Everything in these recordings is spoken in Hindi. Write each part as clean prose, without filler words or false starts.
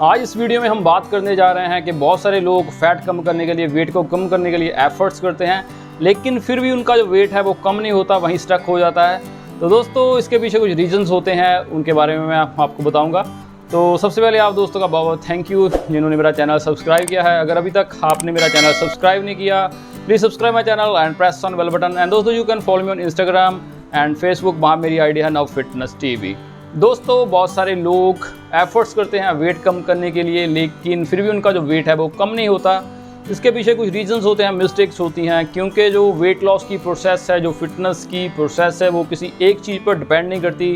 आज इस वीडियो में हम बात करने जा रहे हैं कि बहुत सारे लोग फैट कम करने के लिए, वेट को कम करने के लिए एफर्ट्स करते हैं, लेकिन फिर भी उनका जो वेट है वो कम नहीं होता, वहीं स्टक हो जाता है। तो दोस्तों इसके पीछे कुछ रीजंस होते हैं, उनके बारे में मैं आपको बताऊंगा। तो सबसे पहले आप दोस्तों का बहुत बहुत थैंक यू जिन्होंने मेरा चैनल सब्सक्राइब किया है। अगर अभी तक आपने मेरा चैनल सब्सक्राइब नहीं किया, please subscribe my channel and press on bell button. And दोस्तों you can follow me on Instagram and Facebook, वहाँ मेरी आईडी है नव फिटनेस टीवी। दोस्तों बहुत सारे लोग एफर्ट्स करते हैं वेट कम करने के लिए, लेकिन फिर भी उनका जो वेट है वो कम नहीं होता। इसके पीछे कुछ रीजंस होते हैं, मिस्टेक्स होती हैं, क्योंकि जो वेट लॉस की प्रोसेस है, जो फिटनेस की प्रोसेस है, वो किसी एक चीज़ पर डिपेंड नहीं करती।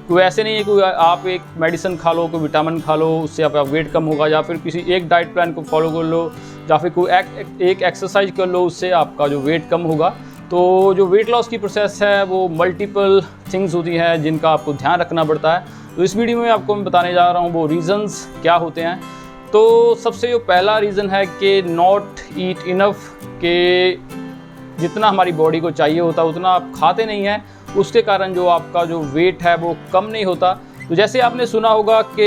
कोई ऐसे नहीं है कि आप एक मेडिसिन खा लो, कोई विटामिन खा लो, उससे आपका वेट कम होगा, या फिर किसी एक डाइट प्लान को फॉलो कर लो, या फिर कोई एक एक्सरसाइज कर लो, उससे आपका जो वेट कम होगा। तो जो वेट लॉस की प्रोसेस है वो मल्टीपल थिंग्स होती हैं जिनका आपको ध्यान रखना पड़ता है। तो इस वीडियो में आपको मैं बताने जा रहा हूँ वो रीज़न्स क्या होते हैं। तो सबसे जो पहला रीज़न है कि नॉट ईट इनफ, के जितना हमारी बॉडी को चाहिए होता उतना आप खाते नहीं हैं, उसके कारण जो आपका जो वेट है वो कम नहीं होता। तो जैसे आपने सुना होगा कि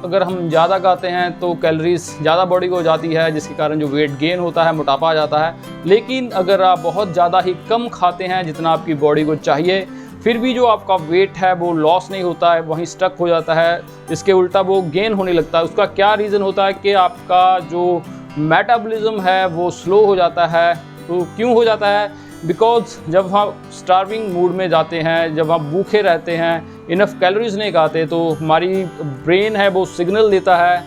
अगर हम ज़्यादा खाते हैं तो कैलोरीज ज़्यादा बॉडी को हो जाती है, जिसके कारण जो वेट गेन होता है, मोटापा आ जाता है। लेकिन अगर आप बहुत ज़्यादा ही कम खाते हैं जितना आपकी बॉडी को चाहिए, फिर भी जो आपका वेट है वो लॉस नहीं होता है, वहीं स्टक हो जाता है, इसके उल्टा वो गेन होने लगता है। उसका क्या रीज़न होता है कि आपका जो मेटाबॉलिज्म है वो स्लो हो जाता है। तो क्यों हो जाता है? बिकॉज जब हम स्टार्विंग मूड में जाते हैं, जब हम भूखे रहते हैं, इनफ कैलोरीज नहीं खाते, तो हमारी ब्रेन है वो सिग्नल देता है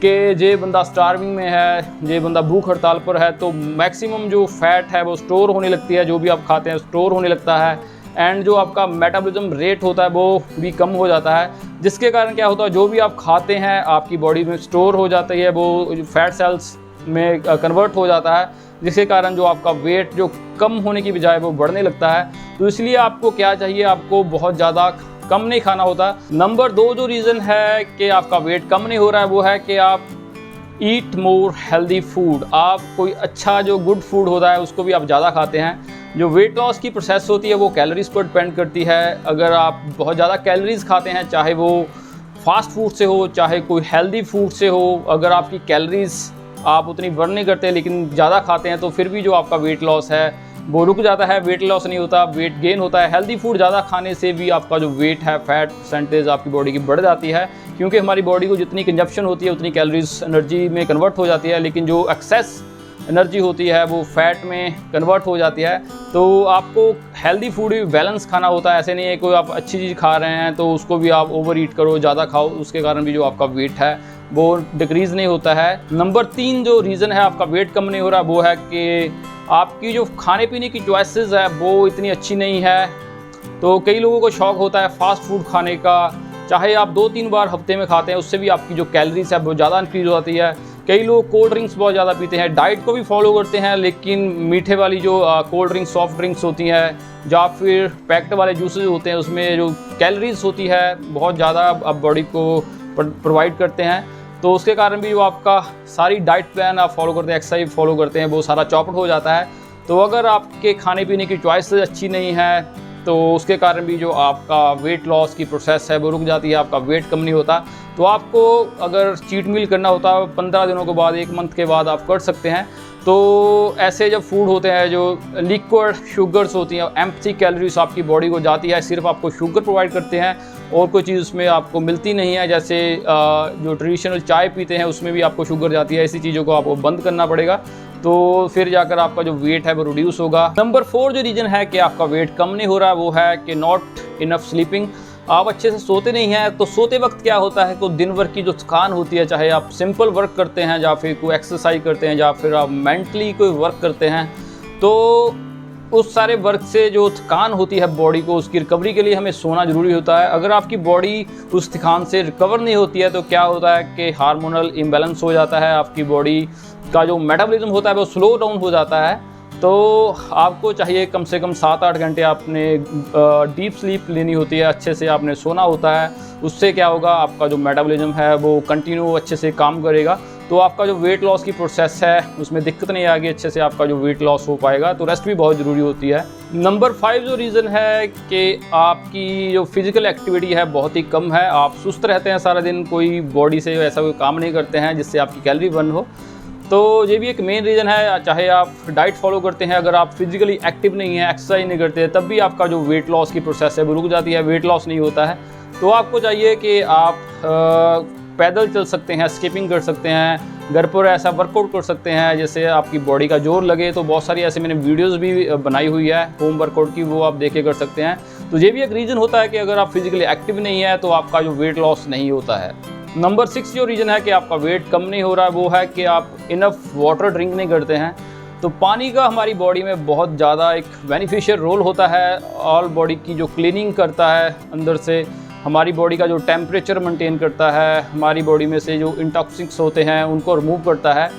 कि जे बंदा स्टार्विंग में है, जे बंदा भूख हड़ताल पर है, तो मैक्सिमम जो फैट है वो स्टोर होने लगती है, जो भी आप खाते हैं स्टोर होने लगता है, एंड जो आपका मेटाबॉलिज्म रेट होता है वो भी कम हो जाता है। जिसके कारण क्या होता है, जो भी आप खाते हैं आपकी बॉडी में स्टोर हो जाती है, वो फैट सेल्स में कन्वर्ट हो जाता है, जिसके कारण जो आपका वेट जो कम होने की बजाय वो बढ़ने लगता है। तो इसलिए आपको क्या चाहिए, आपको बहुत ज़्यादा कम नहीं खाना होता। नंबर 2 जो रीज़न है कि आपका वेट कम नहीं हो रहा है वो है कि आप ईट मोर हेल्दी फूड। आप कोई अच्छा जो गुड फूड होता है उसको भी आप ज़्यादा खाते हैं। जो वेट लॉस की प्रोसेस होती है वो कैलोरीज पर डिपेंड करती है। अगर आप बहुत ज़्यादा कैलोरीज खाते हैं, चाहे वो फास्ट फूड से हो, चाहे कोई हेल्दी फूड से हो, अगर आपकी कैलोरीज आप उतनी बर्न नहीं करते लेकिन ज़्यादा खाते हैं, तो फिर भी जो आपका वेट लॉस है वो रुक जाता है, वेट लॉस नहीं होता, वेट गेन होता है। हेल्दी फूड ज़्यादा खाने से भी आपका जो वेट है, फैट परसेंटेज आपकी बॉडी की बढ़ जाती है, क्योंकि हमारी बॉडी को जितनी कंजप्शन होती है उतनी कैलोरीज एनर्जी में कन्वर्ट हो जाती है, लेकिन जो एक्सेस एनर्जी होती है वो फैट में कन्वर्ट हो जाती है। तो आपको हेल्दी फूड भी बैलेंस खाना होता है। ऐसे नहीं है कोई आप अच्छी चीज़ खा रहे हैं तो उसको भी आप ओवर ईट करो, ज़्यादा खाओ, उसके कारण भी जो आपका वेट है वो डिक्रीज़ नहीं होता है। नंबर 3 जो रीज़न है आपका वेट कम नहीं हो रहा वो है कि आपकी जो खाने पीने की चॉइसेस है वो इतनी अच्छी नहीं है। तो कई लोगों को शौक़ होता है फास्ट फूड खाने का, चाहे आप 2-3 बार हफ्ते में खाते हैं, उससे भी आपकी जो कैलोरीज है वो ज़्यादा इंक्रीज़ हो जाती है। कई लोग कोल्ड ड्रिंक्स बहुत ज़्यादा पीते हैं, डाइट को भी फॉलो करते हैं, लेकिन मीठे वाली जो कोल्ड ड्रिंक्स, सॉफ्ट ड्रिंक्स होती हैं, या फिर पैक्ड वाले जूसेस होते हैं, उसमें जो कैलोरीज होती है बहुत ज़्यादा आप बॉडी को प्रोवाइड करते हैं। तो उसके कारण भी जो आपका सारी डाइट प्लान आप फॉलो करते हैं, एक्सरसाइज फॉलो करते हैं, वो सारा चौपट हो जाता है। तो अगर आपके खाने पीने की चॉइसेस अच्छी नहीं है तो उसके कारण भी जो आपका वेट लॉस की प्रोसेस है वो रुक जाती है, आपका वेट कम नहीं होता। तो आपको अगर चीट मील करना होता है 15 दिनों के बाद, 1 मंथ के बाद आप कर सकते हैं। तो ऐसे जब फूड होते हैं जो लिक्विड शुगर्स होती हैं, एम्प्टी कैलोरीज आपकी बॉडी को जाती है, सिर्फ आपको शुगर प्रोवाइड करते हैं और कोई चीज़ उसमें आपको मिलती नहीं है। जैसे जो ट्रेडिशनल चाय पीते हैं उसमें भी आपको शुगर जाती है, ऐसी चीज़ों को आपको बंद करना पड़ेगा, तो फिर जाकर आपका जो वेट है वो रिड्यूस होगा। नंबर 4 जो रीज़न है कि आपका वेट कम नहीं हो रहा वो है कि नॉट इनफ स्लीपिंग। आप अच्छे से सोते नहीं हैं। तो सोते वक्त क्या होता है कि दिन भर की जो थकान होती है, चाहे आप सिंपल वर्क करते हैं या फिर कोई एक्सरसाइज करते हैं या फिर आप मेंटली कोई वर्क करते हैं, तो उस सारे वर्क से जो थकान होती है बॉडी को, उसकी रिकवरी के लिए हमें सोना ज़रूरी होता है। अगर आपकी बॉडी उस थकान से रिकवर नहीं होती है तो क्या होता है कि हार्मोनल इम्बैलेंस हो जाता है, आपकी बॉडी का जो मेटाबॉलिज्म होता है वो स्लो डाउन हो जाता है। तो आपको चाहिए कम से कम 7-8 घंटे आपने डीप स्लीप लेनी होती है, अच्छे से आपने सोना होता है। उससे क्या होगा, आपका जो मेटाबॉलिज्म है वो कंटिन्यू अच्छे से काम करेगा। तो आपका जो वेट लॉस की प्रोसेस है उसमें दिक्कत नहीं आएगी, अच्छे से आपका जो वेट लॉस हो पाएगा। तो रेस्ट भी बहुत ज़रूरी होती है। नंबर 5 जो रीज़न है कि आपकी जो फिज़िकल एक्टिविटी है बहुत ही कम है, आप सुस्त रहते हैं सारा दिन, कोई बॉडी से ऐसा कोई काम नहीं करते हैं जिससे आपकी कैलोरी बर्न हो। तो ये भी एक मेन रीज़न है। चाहे आप डाइट फॉलो करते हैं, अगर आप फिज़िकली एक्टिव नहीं हैं, एक्सरसाइज नहीं करते, तब भी आपका जो वेट लॉस की प्रोसेस है वो रुक जाती है, वेट लॉस नहीं होता है। तो आपको चाहिए कि आप पैदल चल सकते हैं, स्किपिंग कर सकते हैं, घर पर ऐसा वर्कआउट कर सकते हैं जिससे आपकी बॉडी का जोर लगे। तो बहुत सारी ऐसे मैंने वीडियोस भी बनाई हुई है होम वर्कआउट की, वो आप देखे कर सकते हैं। तो ये भी एक रीज़न होता है कि अगर आप फिज़िकली एक्टिव नहीं है तो आपका जो वेट लॉस नहीं होता है। नंबर 6 जो रीज़न है कि आपका वेट कम नहीं हो रहा है वो है कि आप इनफ वाटर ड्रिंक नहीं करते हैं। तो पानी का हमारी बॉडी में बहुत ज़्यादा एक बेनिफिशियल रोल होता है, ऑल बॉडी की जो क्लीनिंग करता है, अंदर से हमारी बॉडी का जो टेम्परेचर मेंटेन करता है, हमारी बॉडी में से जो इंटॉक्सिक्स होते हैं उनको रिमूव करता है,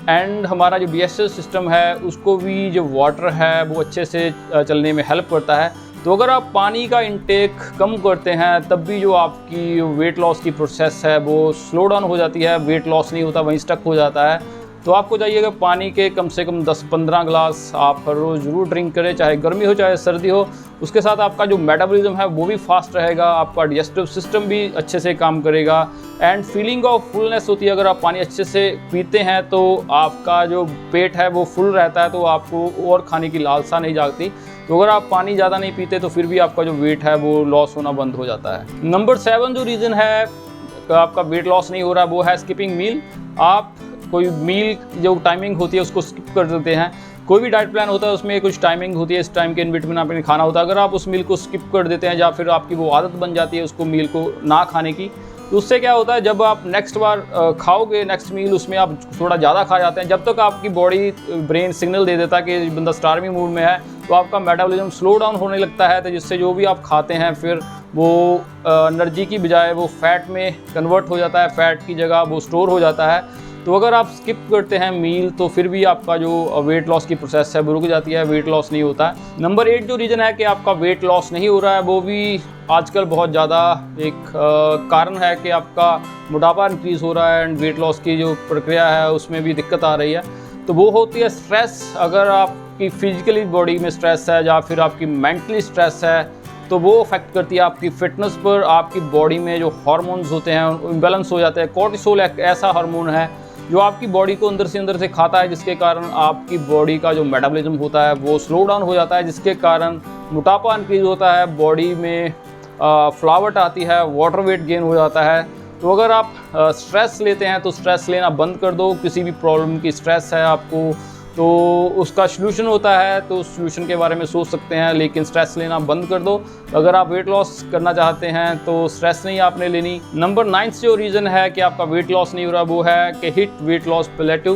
एंड हमारा जो डाइजेस्टिव सिस्टम है उसको भी जो वाटर है वो अच्छे से चलने में हेल्प करता है। तो अगर आप पानी का इंटेक कम करते हैं तब भी जो आपकी वेट लॉस की प्रोसेस है वो स्लो डाउन हो जाती है, वेट लॉस नहीं होता, वहीं स्टक हो जाता है। तो आपको चाहिए कि पानी के कम से कम 10-15 ग्लास आप हर रोज़ ज़रूर ड्रिंक करें, चाहे गर्मी हो चाहे सर्दी हो। उसके साथ आपका जो मेटाबॉलिज्म है वो भी फास्ट रहेगा, आपका डाइजेस्टिव सिस्टम भी अच्छे से काम करेगा, एंड फीलिंग ऑफ फुलनेस होती है। अगर आप पानी अच्छे से पीते हैं तो आपका जो पेट है वो फुल रहता है, तो आपको और खाने की लालसा नहीं जागती। तो अगर आप पानी ज़्यादा नहीं पीते तो फिर भी आपका जो वेट है वो लॉस होना बंद हो जाता है। नंबर 7 जो रीज़न है आपका वेट लॉस नहीं हो रहा वो है स्किपिंग मील। आप कोई मील जो टाइमिंग होती है उसको स्किप कर देते हैं। कोई भी डाइट प्लान होता है उसमें कुछ टाइमिंग होती है, इस टाइम के इन बिटवीन आपने खाना होता है। अगर आप उस मील को स्किप कर देते हैं या फिर आपकी वो आदत बन जाती है उसको मील को ना खाने की, तो उससे क्या होता है जब आप नेक्स्ट बार खाओगे नेक्स्ट मील उसमें आप थोड़ा ज़्यादा खा जाते हैं। जब तक आपकी बॉडी ब्रेन सिग्नल दे देता है कि बंदा स्टार्विंग मूड में है तो आपका मेटाबॉलिज्म स्लो डाउन होने लगता है, तो जिससे जो भी आप खाते हैं फिर वो एनर्जी की बजाय वो फैट में कन्वर्ट हो जाता है, फैट की जगह वो स्टोर हो जाता है। तो अगर आप स्किप करते हैं मील तो फिर भी आपका जो वेट लॉस की प्रोसेस है वो रुक जाती है, वेट लॉस नहीं होता है। नंबर 8 जो रीज़न है कि आपका वेट लॉस नहीं हो रहा है वो भी आजकल बहुत ज़्यादा एक कारण है कि आपका मोटापा इंक्रीज़ हो रहा है, एंड वेट लॉस की जो प्रक्रिया है उसमें भी दिक्कत आ रही है। तो वो होती है स्ट्रेस। अगर आपकी फिजिकली बॉडी में स्ट्रेस है या फिर आपकी मेंटली स्ट्रेस है तो वो अफेक्ट करती है आपकी फिटनेस पर। आपकी बॉडी में जो हार्मोन्स होते हैं इम्बैलेंस हो जाते हैं। कोर्टिसोल एक ऐसा हार्मोन है जो आपकी बॉडी को अंदर से खाता है, जिसके कारण आपकी बॉडी का जो मेटाबॉलिज्म होता है वो स्लो डाउन हो जाता है, जिसके कारण मोटापा इंक्रीज होता है, बॉडी में फ्लावट आती है, वाटर वेट गेन हो जाता है। तो अगर आप स्ट्रेस लेते हैं तो स्ट्रेस लेना बंद कर दो। किसी भी प्रॉब्लम की स्ट्रेस है आपको तो उसका सलूशन होता है, तो उस सलूशन के बारे में सोच सकते हैं, लेकिन स्ट्रेस लेना बंद कर दो। अगर आप वेट लॉस करना चाहते हैं तो स्ट्रेस नहीं आपने लेनी। नंबर 9 जो रीज़न है कि आपका वेट लॉस नहीं हो रहा वो है कि हिट वेट लॉस प्लेटू,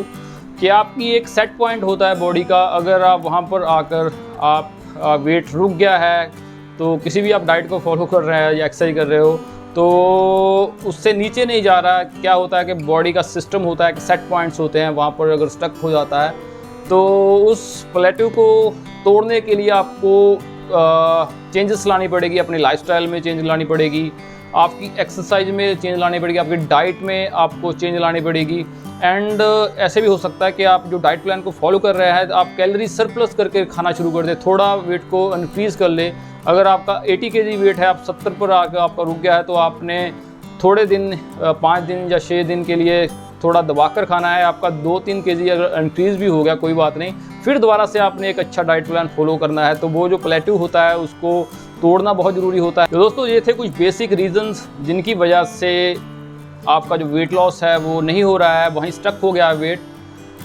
कि आपकी एक सेट पॉइंट होता है बॉडी का। अगर आप वहाँ पर आकर आप वेट रुक गया है तो किसी भी आप डाइट को फॉलो कर रहे हैं या एक्सरसाइज कर रहे हो तो उससे नीचे नहीं जा रहा। क्या होता है कि बॉडी का सिस्टम होता है कि सेट पॉइंट्स होते हैं, वहाँ पर अगर स्टक हो जाता है तो उस प्लेटू को तोड़ने के लिए आपको चेंजेस लानी पड़ेगी, अपनी लाइफस्टाइल में चेंज लानी पड़ेगी, आपकी एक्सरसाइज में चेंज लानी पड़ेगी, आपकी डाइट में आपको चेंज लानी पड़ेगी। एंड ऐसे भी हो सकता है कि आप जो डाइट प्लान को फॉलो कर रहे हैं आप कैलोरी सरप्लस करके खाना शुरू कर दें, थोड़ा वेट को इनक्रीज़ कर ले। अगर आपका 80 kg वेट है, आप 70 पर आकर आपका रुक गया है तो आपने थोड़े दिन 5 दिन या 6 दिन के लिए थोड़ा दबाकर खाना है। आपका 2-3 kg अगर इंक्रीज़ भी हो गया कोई बात नहीं, फिर दोबारा से आपने एक अच्छा डाइट प्लान फॉलो करना है। तो वो जो प्लेटू होता है उसको तोड़ना बहुत ज़रूरी होता है। तो दोस्तों ये थे कुछ बेसिक रीजंस जिनकी वजह से आपका जो वेट लॉस है वो नहीं हो रहा है, वहीं स्टक हो गया है वेट।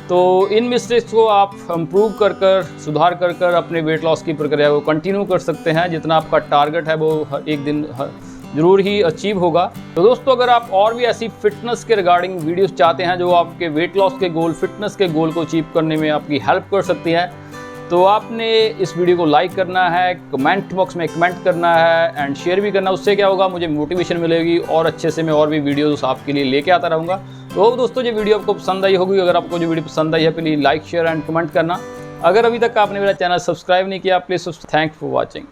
तो इन मिस्टेक्स को आप इम्प्रूव कर सुधार कर अपने वेट लॉस की प्रक्रिया को कंटिन्यू कर सकते हैं। जितना आपका टारगेट है वो एक दिन ज़रूर ही अचीव होगा। तो दोस्तों अगर आप और भी ऐसी फिटनेस के रिगार्डिंग वीडियोस चाहते हैं जो आपके वेट लॉस के गोल, फिटनेस के गोल को अचीव करने में आपकी हेल्प कर सकती है, तो आपने इस वीडियो को लाइक करना है, कमेंट बॉक्स में कमेंट करना है एंड शेयर भी करना। उससे क्या होगा, मुझे मोटिवेशन मिलेगी और अच्छे से मैं और भी वीडियोस आपके लिए लेके आता रहूँगा। तो दोस्तों ये वीडियो आपको पसंद आई होगी। अगर आपको जो वीडियो पसंद आई है please like share and comment करना। अगर अभी तक आपने मेरा चैनल सब्सक्राइब नहीं किया प्लीज़ थैंक्स फॉर वॉचिंग।